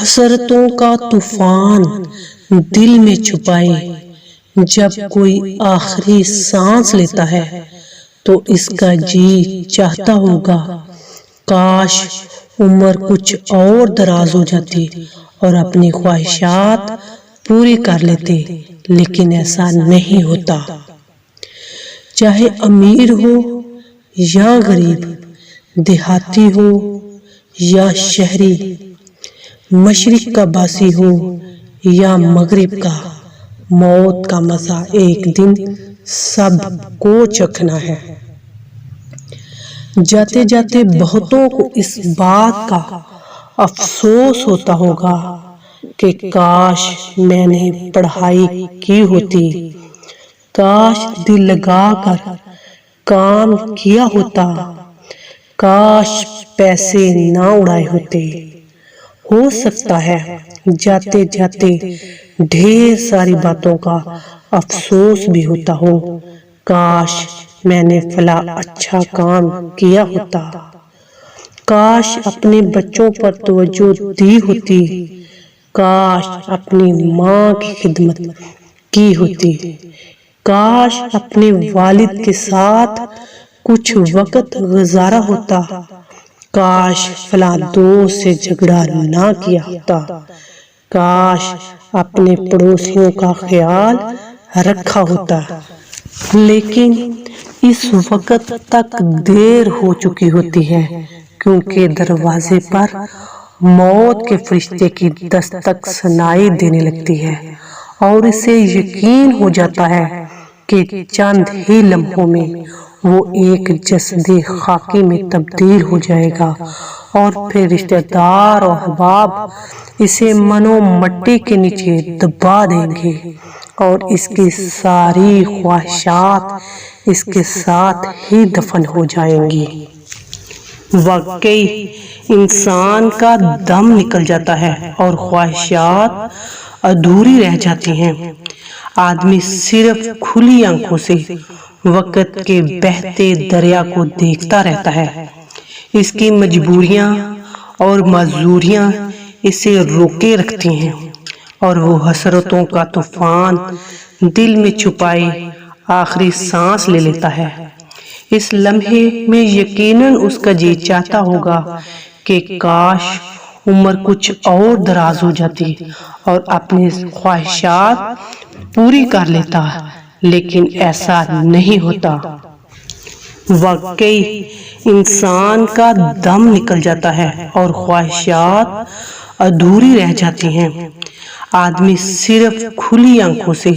حسرتوں کا طوفان دل میں چھپائے جب کوئی آخری سانس لیتا ہے تو اس کا جی چاہتا ہوگا کاش عمر کچھ اور دراز ہو جاتی اور اپنی خواہشات پوری کر لیتے، لیکن ایسا نہیں ہوتا۔ چاہے امیر ہو یا غریب، دیہاتی ہو یا شہری، مشرق کا باسی ہو یا مغرب کا، موت کا مزہ ایک دن سب کو چکھنا ہے۔ جاتے جاتے بہتوں کو اس بات کا افسوس ہوتا ہوگا کہ کاش میں نے پڑھائی کی ہوتی، کاش دل لگا کر کام کیا ہوتا، کاش پیسے نہ اڑائے ہوتے۔ ہو سکتا ہے جاتے جاتے ڈھیر ساری باتوں کا افسوس بھی ہوتا ہو، کاش میں نے فلاں اچھا کام کیا ہوتا، کاش اپنے بچوں پر توجہ دی ہوتی، کاش اپنی ماں کی خدمت کی ہوتی، کاش اپنے والد کے ساتھ کچھ وقت گزارا ہوتا، کاش فلاں دوست سے جھگڑا نہ کیا ہوتا، کاش اپنے پڑوسیوں کا خیال رکھا ہوتا۔ لیکن اس وقت تک دیر ہو چکی ہوتی ہے، کیونکہ دروازے پر موت کے فرشتے کی دستک سنائی دینے لگتی ہے اور اسے یقین ہو جاتا ہے کہ چند ہی لمحوں میں وہ ایک جسد خاکی میں تبدیل ہو جائے گا، اور پھر رشتہ دار اور احباب اسے منو مٹی کے نیچے دبا دیں گے اور اس کی ساری خواہشات اس کے ساتھ ہی دفن ہو جائیں گی۔ واقعی انسان کا دم نکل جاتا ہے اور خواہشات ادھوری رہ جاتی ہیں۔ آدمی صرف کھلی آنکھوں سے وقت کے بہتے دریا کو دیکھتا رہتا ہے، اس کی مجبوریاں اور معذوریاں اسے روکے رکھتی ہیں، اور وہ حسرتوں کا طوفان دل میں چھپائے آخری سانس لے لیتا ہے۔ اس لمحے میں یقیناً اس کا جی چاہتا ہوگا کہ کاش عمر کچھ اور دراز ہو جاتی اور اپنی خواہشات پوری کر لیتا، لیکن ایسا نہیں ہوتا۔ واقعی انسان کا دم نکل جاتا ہے اور خواہشات ادھوری رہ جاتی ہیں۔ آدمی صرف کھلی آنکھوں سے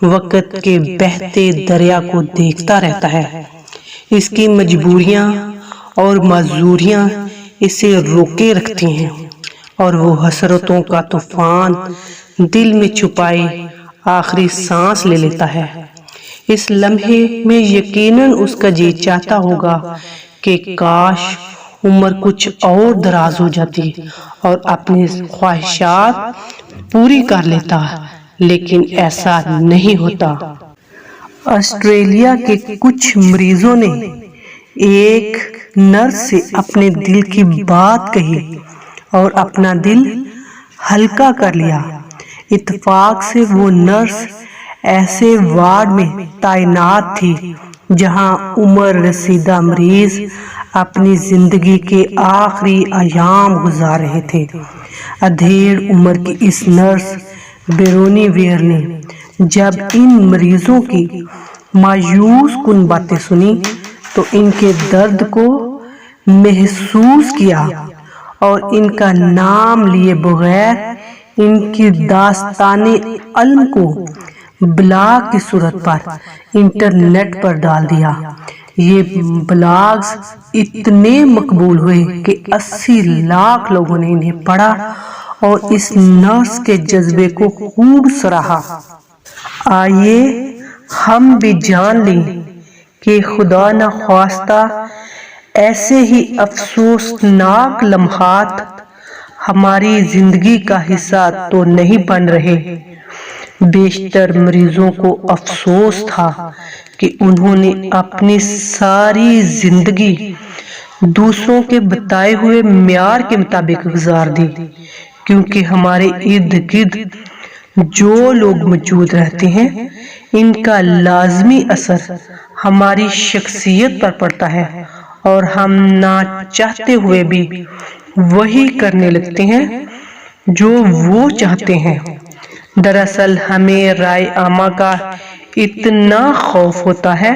وقت کے بہتے دریا کو دیکھتا رہتا ہے، اس کی مجبوریاں اور معذوریاں اسے روکے رکھتی ہیں، اور وہ حسرتوں کا طوفان دل میں چھپائے آخری سانس لے لیتا ہے۔ اس لمحے میں یقیناً اس کا جی چاہتا ہوگا کہ کاش عمر کچھ اور دراز ہو جاتی اور اپنی خواہشات پوری کر لیتا، لیکن ایسا نہیں ہوتا۔ آسٹریلیا کے کچھ مریضوں نے ایک نرس سے اپنے دل کی بات کہی اور اپنا دل ہلکا کر لیا۔ اتفاق سے وہ نرس ایسے وارڈ میں تعینات تھی جہاں عمر رسیدہ مریض اپنی زندگی کے آخری ایام گزار رہے تھے۔ ادھیڑ عمر کی اس نرس بیرونی ویئر نے جب ان مریضوں کی مایوس کن باتیں سنی تو ان کے درد کو محسوس کیا، اور ان کا نام لیے بغیر ان کی داستان علم کو بلاگ کی صورت پر انٹرنیٹ پر ڈال دیا۔ یہ بلاگز اتنے مقبول ہوئے کہ 80 لاکھ لوگوں نے انہیں پڑھا اور اس نرس کے جذبے کو خوب سراہا۔ آئیے ہم بھی جان لیں کہ خدا نخواستہ ایسے ہی افسوسناک لمحات ہماری زندگی کا حصہ تو نہیں بن رہے۔ بیشتر مریضوں کو افسوس تھا کہ انہوں نے اپنی ساری زندگی دوسروں کے بتائے ہوئے معیار کے مطابق گزار دی، کیونکہ ہمارے ارد گرد جو لوگ موجود رہتے ہیں ان کا لازمی اثر ہماری شخصیت پر پڑتا ہے، اور ہم نہ چاہتے ہوئے بھی وہی کرنے لگتے ہیں جو وہ چاہتے ہیں۔ دراصل ہمیں رائے عامہ کا اتنا خوف ہوتا ہے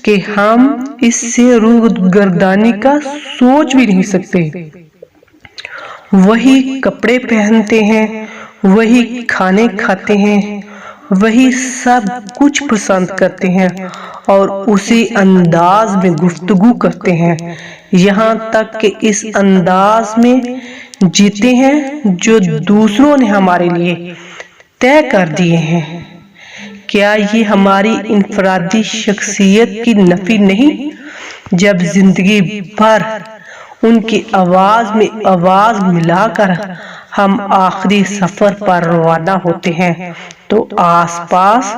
کہ ہم اس سے روگردانی کا سوچ بھی نہیں سکتے۔ وہی کپڑے پہنتے ہیں، وہی کھانے کھاتے ہیں، وہی سب کچھ پسند کرتے ہیں اور اسی انداز میں گفتگو کرتے ہیں، یہاں تک کہ اس انداز میں جیتے ہیں جو دوسروں نے ہمارے لیے طے کر دیے ہیں۔ کیا یہ ہماری انفرادی شخصیت کی نفی نہیں؟ جب زندگی بھر ان کی آواز میں آواز ملا کر ہم آخری سفر پر روانہ ہوتے ہیں تو آس پاس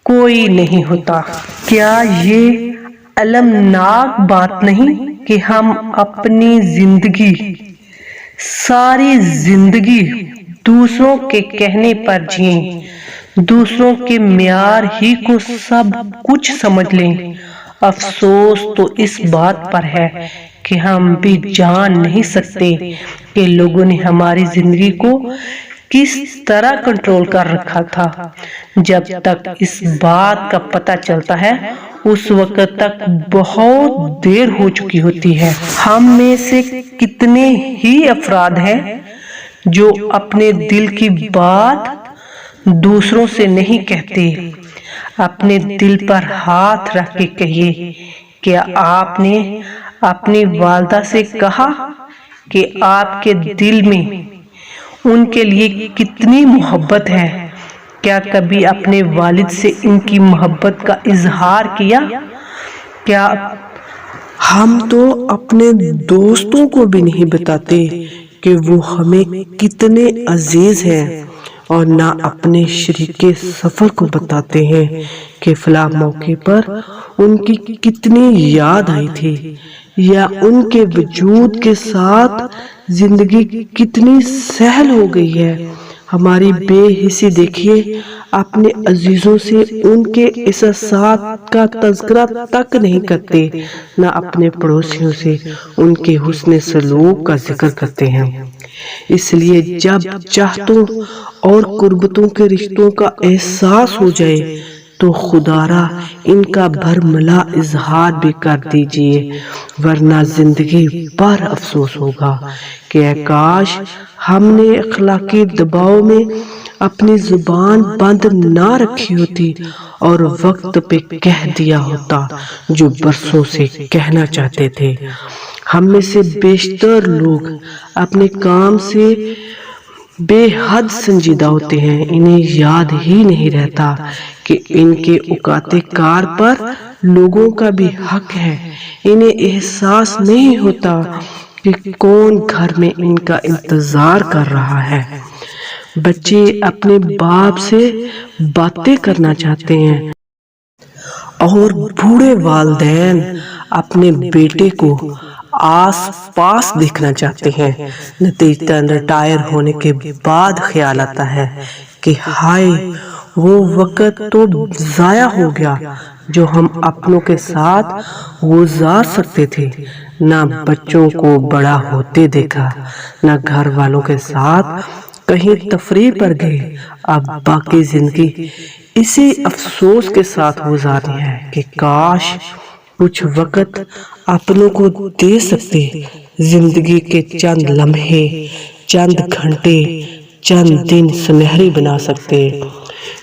کوئی نہیں ہوتا۔ کیا یہ المناک بات نہیں کہ ہم اپنی زندگی، ساری زندگی دوسروں کے کہنے پر جئیں، دوسروں کے معیار ہی کو سب کچھ سمجھ لیں؟ افسوس تو اس بات پر ہے کہ ہم بھی جان نہیں سکتے کہ لوگوں نے ہماری زندگی کو کس طرح کنٹرول کر رکھا تھا۔ جب تک اس بات کا پتہ چلتا ہے اس وقت تک بہت دیر ہو چکی ہوتی ہے۔ ہم میں سے کتنے ہی افراد ہیں جو اپنے دل کی بات دوسروں سے نہیں کہتے؟ اپنے دل پر ہاتھ رکھ کے کہیے، کیا آپ نے اپنی والدہ سے کہا کہ آپ کے دل میں ان کے لیے کتنی محبت ہے؟ کیا کبھی اپنے والد سے ان کی محبت کا اظہار کیا؟ کیا ہم تو اپنے دوستوں کو بھی نہیں بتاتے کہ وہ ہمیں کتنے عزیز ہیں، اور نہ اپنے شریک سفر کو بتاتے ہیں کہ فلاں موقع پر ان کی کتنی یاد آئی تھی، یا ان کے وجود کے ساتھ زندگی کتنی سہل ہو گئی ہے۔ ہماری بے حسی دیکھیے، اپنے عزیزوں سے ان کے احساسات کا تذکرہ تک نہیں کرتے، نہ اپنے پڑوسیوں سے ان کے حسن سلوک کا ذکر کرتے ہیں۔ اس لیے جب چاہتوں اور قربتوں کے رشتوں کا احساس ہو جائے تو خدا را ان کا برملا اظہار بھی کر دیجئے، ورنہ زندگی پر افسوس ہوگا کہ اے کاش ہم نے اخلاقی دباؤ میں اپنی زبان بند نہ رکھی ہوتی اور وقت پہ کہہ دیا ہوتا جو برسوں سے کہنا چاہتے تھے۔ ہم میں سے بیشتر لوگ اپنے کام سے بے حد سنجیدہ ہوتے ہیں، انہیں یاد ہی نہیں رہتا کہ ان کے اوقات کار پر لوگوں کا بھی حق ہے، انہیں احساس نہیں ہوتا کہ کون گھر میں ان کا انتظار کر رہا ہے۔ بچے اپنے باپ سے باتیں کرنا چاہتے ہیں اور بوڑھے والدین اپنے بیٹے کو آس پاس دیکھنا چاہتے ہیں۔ نتیجتاً ریٹائر ہونے کے بعد خیال آتا ہے کہ ہائے وہ وقت تو ضائع ہو گیا جو ہم اپنوں کے ساتھ گزار سکتے تھے۔ نہ بچوں کو بڑا ہوتے دیکھا، نہ گھر والوں کے ساتھ کہیں تفریح پر گئے۔ اب باقی زندگی اسی افسوس کے ساتھ گزارنی ہے کہ کاش کچھ وقت اپنوں کو دے سکتے، زندگی کے چند لمحے، چند گھنٹے، چند دن سنہری بنا سکتے۔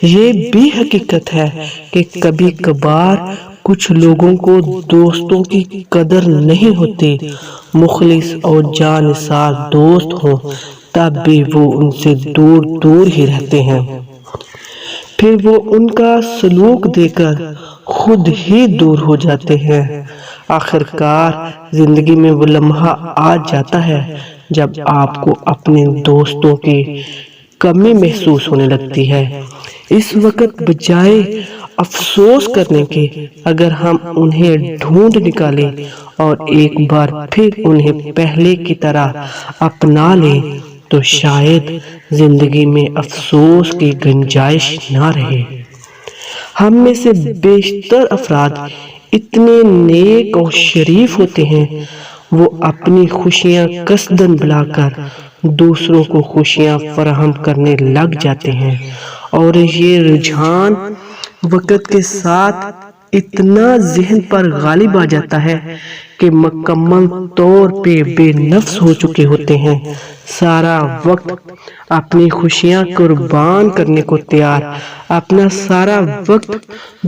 یہ بھی حقیقت ہے کہ کبھی کبھار کچھ لوگوں کو دوستوں کی قدر نہیں ہوتی۔ مخلص اور جانثار دوست ہوں تب بھی وہ ان سے دور دور ہی رہتے ہیں، پھر وہ ان کا سلوک دیکھ کر خود ہی دور ہو جاتے ہیں۔ آخر کار زندگی میں وہ لمحہ آ جاتا ہے جب آپ کو اپنے دوستوں کی کمی محسوس ہونے لگتی ہے۔ اس وقت بجائے افسوس کرنے کے اگر ہم انہیں ڈھونڈ نکالیں اور ایک بار پھر انہیں پہلے کی طرح اپنا لیں تو شاید زندگی میں افسوس کی گنجائش نہ رہے۔ ہم میں سے بیشتر افراد اتنے نیک اور شریف ہوتے ہیں، وہ اپنی خوشیاں قصداً بھلا کر دوسروں کو خوشیاں فراہم کرنے لگ جاتے ہیں، اور یہ رجحان وقت کے ساتھ اتنا ذہن پر غالب آ جاتا ہے کہ مکمل طور پہ بے نفس ہو چکے ہوتے ہیں، سارا وقت اپنی خوشیاں قربان کرنے کو تیار، اپنا سارا وقت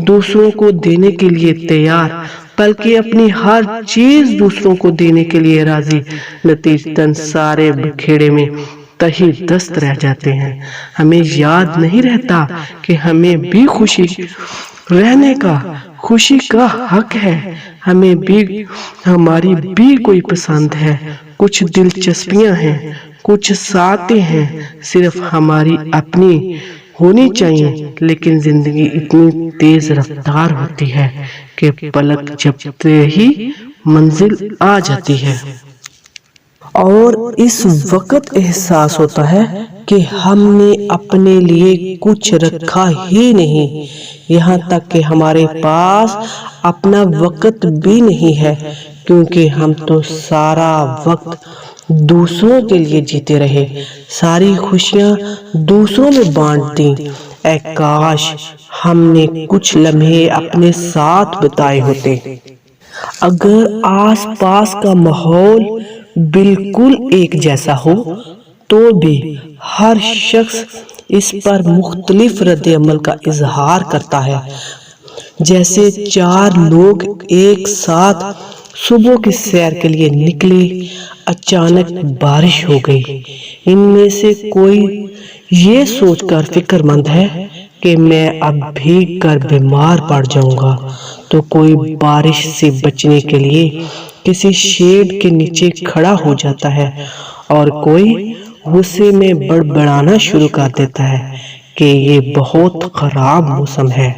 دوسروں کو دینے کے لیے تیار، بلکہ اپنی ہر چیز دوسروں کو دینے کے لیے راضی، نتیجتاً سارے بکھیڑے میں تہی دست رہ جاتے ہیں۔ ہمیں یاد نہیں رہتا کہ ہمیں بھی خوشی رہنے کا، خوشی کا حق ہے، ہمیں بھی، ہماری بھی کوئی پسند ہے، کچھ دلچسپیاں ہیں، کچھ ساتیں ہیں، صرف ہماری اپنی ہونی چاہیے۔ لیکن زندگی اتنی تیز رفتار ہوتی ہے کہ پلک جھپکتے ہی منزل آ جاتی ہے، اور اس وقت احساس ہوتا ہے کہ ہم نے اپنے لیے کچھ رکھا ہی نہیں، یہاں تک کہ ہمارے پاس اپنا وقت بھی نہیں ہے، کیونکہ ہم تو سارا وقت دوسروں کے لیے جیتے رہے، ساری خوشیاں دوسروں میں بانٹ دیں۔ اے کاش ہم نے کچھ لمحے اپنے ساتھ بتائے ہوتے۔ اگر آس پاس کا ماحول بالکل ایک جیسا ہو تو بھی ہر شخص اس پر مختلف رد عمل کا اظہار کرتا ہے۔ جیسے چار لوگ ایک ساتھ صبح کی سیر کے لیے نکلے، اچانک بارش ہو گئی۔ ان میں سے کوئی یہ سوچ کر فکر مند ہے کہ میں اب بھیگ کر بیمار پڑ جاؤں گا، تو کوئی بارش سے بچنے کے لیے کسی شیڈ کے نیچے کھڑا ہو جاتا ہے، اور کوئی غصے میں بڑبڑانا شروع کر دیتا ہے کہ یہ بہت خراب موسم ہے،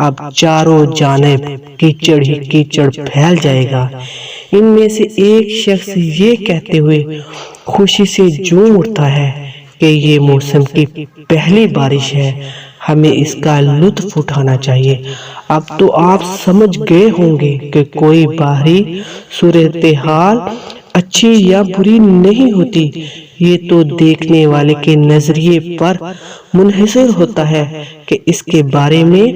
اب چاروں جانب کیچڑ ہی کیچڑ پھیل جائے گا۔ ان میں سے ایک شخص یہ کہتے ہوئے خوشی سے جھوم اٹھتا ہے کہ یہ موسم کی پہلی بارش ہے، ہمیں اس کا لطف اٹھانا چاہیے۔ اب تو آپ سمجھ گئے ہوں گے کہ کوئی باہری صورتحال اچھی یا بری نہیں ہوتی، یہ تو دیکھنے والے کے نظریے پر منحصر ہوتا ہے کہ اس کے بارے میں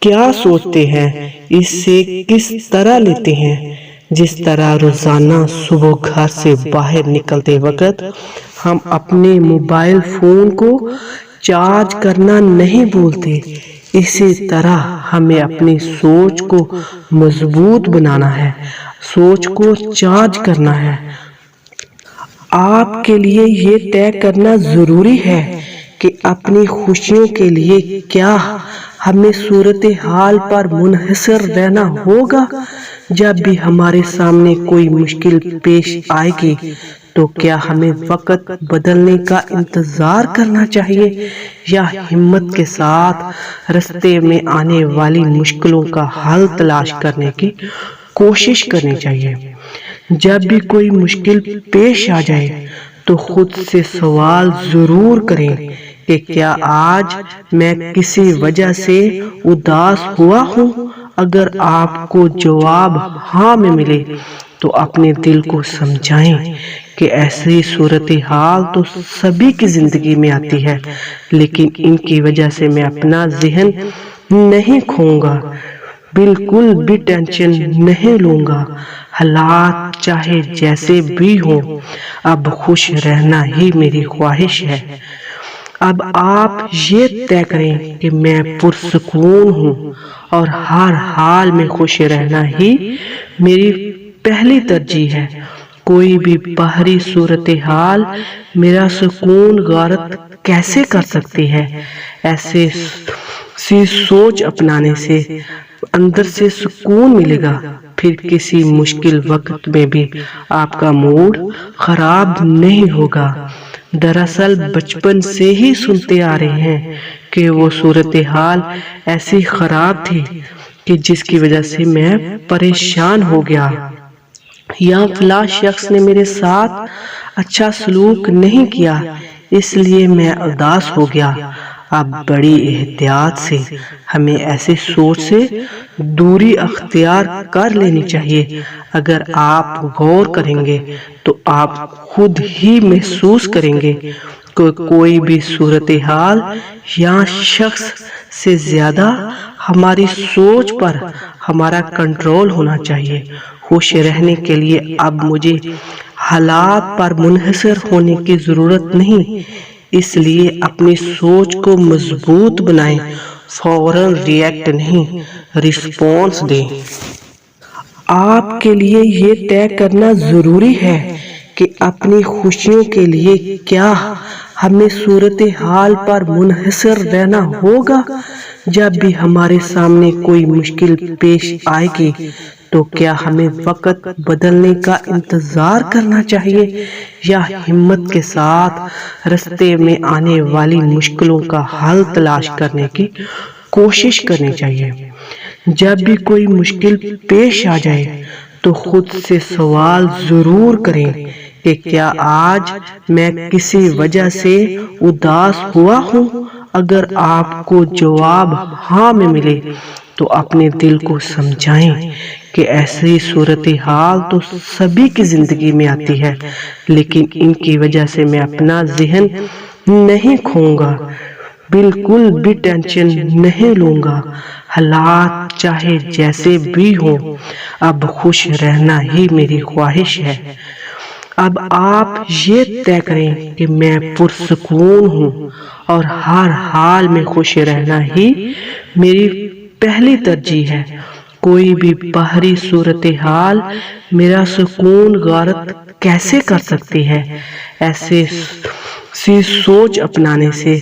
کیا سوچتے ہیں، اس سے کس طرح لیتے ہیں۔ جس طرح روزانہ صبح گھر سے باہر نکلتے وقت ہم اپنے موبائل فون کو چارج کرنا نہیں بھولتے، اسی طرح ہمیں اپنی سوچ کو مضبوط بنانا ہے، سوچ کو چارج کرنا ہے۔ آپ کے لیے یہ طے کرنا ضروری ہے کہ اپنی خوشیوں کے لیے کیا ہمیں صورتحال پر منحصر رہنا ہوگا۔ جب بھی ہمارے سامنے کوئی مشکل پیش آئے گی تو کیا ہمیں وقت بدلنے کا انتظار کرنا چاہیے، یا ہمت کے ساتھ راستے میں آنے والی مشکلوں کا حل تلاش کرنے کی کوشش کرنی چاہیے۔ جب بھی کوئی مشکل پیش آ جائے تو خود سے سوال ضرور کریں کہ کیا آج میں کسی وجہ سے اداس ہوا ہوں؟ اگر آپ کو جواب ہاں میں ملے تو اپنے دل کو سمجھائیں کہ ایسی صورتحال تو سبھی کی زندگی میں آتی ہے، لیکن ان کی وجہ سے میں اپنا ذہن نہیں کھوؤں گا، بالکل بھی ٹینشن نہیں لوں گا، حالات چاہے جیسے بھی ہوں، اب خوش رہنا ہی میری خواہش ہے۔ اب آپ یہ طے کریں کہ میں پرسکون ہوں اور ہر حال میں خوش رہنا ہی میری پہلی ترجیح ہے۔ کوئی بھی باہری صورتحال میرا سکون غارت کیسے کر سکتی ہے؟ ایسی سوچ اپنانے سے اندر سے سکون ملے گا، پھر کسی مشکل وقت میں بھی آپ کا موڈ خراب نہیں ہوگا۔ دراصل بچپن سے ہی سنتے آ رہے ہیں کہ وہ صورتحال ایسی خراب تھی کہ جس کی وجہ سے میں پریشان ہو گیا، یا فلاں شخص نے میرے ساتھ اچھا سلوک نہیں کیا، اس لیے میں اداس ہو گیا۔ اب بڑی احتیاط سے ہمیں ایسے سوچ سے دوری اختیار کر لینی چاہیے۔ اگر آپ غور کریں گے تو آپ خود ہی محسوس کریں گے کہ کوئی بھی صورتحال یا شخص سے زیادہ ہماری سوچ پر ہمارا کنٹرول ہونا چاہیے۔ خوش رہنے کے لیے اب مجھے حالات پر منحصر ہونے کی ضرورت نہیں، اس لیے اپنی سوچ کو مضبوط بنائیں، فوراً ریئیکٹ نہیں، رسپانس دیں۔ آپ کے لیے یہ طے کرنا ضروری ہے کہ اپنی خوشیوں کے لیے کیا ہمیں صورتحال پر منحصر رہنا ہوگا۔ جب بھی ہمارے سامنے کوئی مشکل پیش آئے گی تو کیا ہمیں وقت بدلنے کا انتظار کرنا چاہیے یا ہمت کے ساتھ راستے میں آنے والی مشکلوں کا حل تلاش کرنے کی کوشش کرنی چاہیے۔ جب بھی کوئی مشکل پیش آ جائے تو خود سے سوال ضرور کریں کہ کیا آج میں کسی وجہ سے اداس ہوا ہوں۔ اگر آپ کو جواب ہاں میں ملے تو اپنے دل کو سمجھائیں کہ ایسی صورتحال تو سبھی کی زندگی میں آتی ہے، لیکن ان کی وجہ سے میں اپنا ذہن نہیں کھوؤں گا، بالکل بھی ٹینشن نہیں لوں گا۔ حالات چاہے جیسے بھی ہوں، اب خوش رہنا ہی میری خواہش ہے۔ اب آپ یہ طے کریں کہ میں پرسکون ہوں اور ہر حال میں خوش رہنا ہی میری پہلی ترجیح ہے۔ کوئی بھی باہری صورتحال میرا سکون غارت کیسے کر سکتی ہے؟ ایسی سوچ اپنانے سے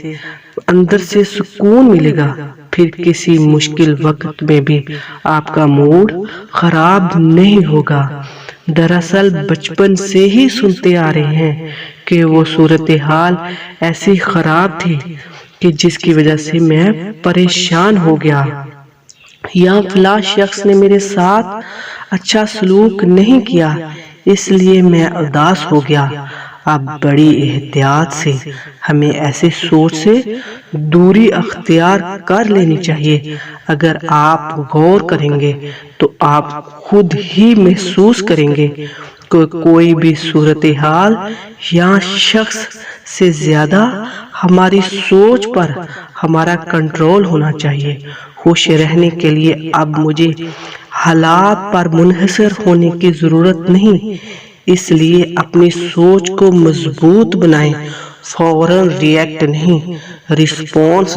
اندر سے سکون ملے گا، پھر کسی مشکل وقت میں بھی آپ کا موڈ خراب نہیں ہوگا۔ دراصل بچپن سے ہی سنتے آ رہے ہیں کہ وہ صورتحال ایسی خراب تھی کہ جس کی وجہ سے میں پریشان ہو گیا، یا فلاں شخص نے میرے ساتھ اچھا سلوک نہیں کیا اس لیے میں اداس ہو گیا۔ اب بڑی احتیاط سے ہمیں ایسے سوچ سے دوری اختیار کر لینی چاہیے۔ اگر آپ غور کریں گے تو آپ خود ہی محسوس کریں گے کہ کوئی بھی صورتحال یا شخص سے زیادہ ہماری سوچ پر ہمارا کنٹرول ہونا چاہیے۔ خوش رہنے کے لیے اب مجھے حالات پر منحصر ہونے کی ضرورت نہیں، اس لیے اپنی سوچ کو مضبوط بنائیں، فوراً ریئیکٹ نہیں، رسپانس